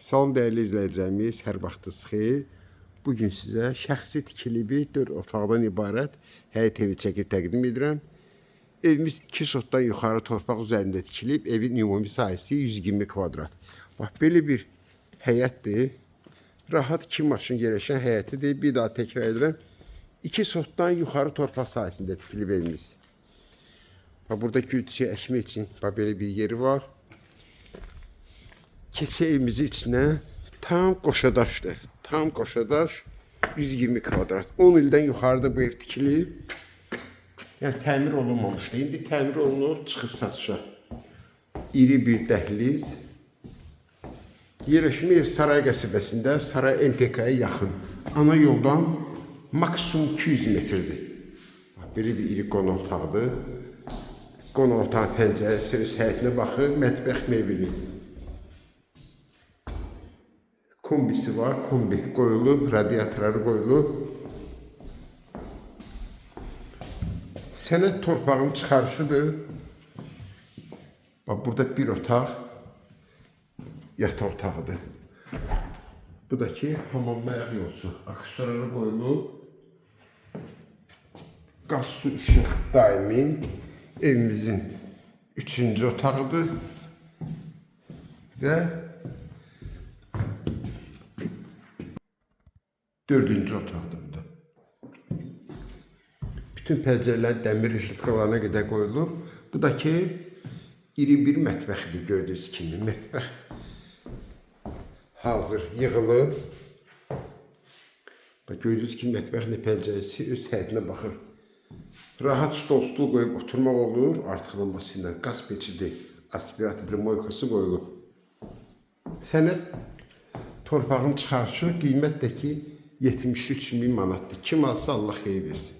Salam dəyərli izləyicilərimiz, hər vaxtınız xeyir. Bugün sizə şəxsi tikili bir 4 otaqdan ibarət həyət evi çəkib təqdim edirəm. Evimiz 2 sotdan yuxarı torpaq üzərində tikilib, evin ümumi sahəsi 120 kvadrat. Bax, belə bir həyətdir. Rahat 2 maşın yerləşən həyətidir. Bir daha təkrar edirəm. 2 sotdan yuxarı torpaq sahəsində tikilib evimiz. Bax, burada gül çiçəyi əkmək üçün bax, belə bir yeri var. Keçə evimizin içinə tam qoşadaşdır. Tam qoşadaş 120 kvadrat. 10 ildən yuxarıda bu ev tikilib. Yəni təmir olunmamışdı. İndi təmir olunur, çıxıb satışa. İri bir dəhliz. Yerləşmə ev Saray qəsəbəsində, Saray MTK-ya yaxın. Ana yoldan maksimum 200 metrdir. Belə bir iri qonaq otağıdır. Qonaq otağın pəncərəsi öz həyətinə baxır, mətbəx mebeli. Kombisi var, kombi qoyulub, radiatorları qoyulub. Sənəd torpağın çıxarışıdır. Bax, burada bir otaq yataq otağıdır. Bu da ki, hamam ayaq yolsu. Aksesuarları qoyulub. Qaz, su, işıq daimi. Evimizin 3-cü otağıdır. Və 4-cü otaqdır bu da. Bütün pəncərələr dəmir işıqlarına qədər qoyulub. Bu da ki, iri bir mətbəxdir gördüyünüz kimi. Mətbəx hazır yığılıb. Gördüyünüz kimi mətbəxin pəncərəsi öz həyətinə baxır. Rahat stol qoyub oturmaq olur. Artıqlanması ilə qaz peçidir, aspiratordur, moykası qoyulub. Sənəd torpağın çıxarışı qiymət də ki 73.000 manatdır. Kim alsa Allah xeyir versin.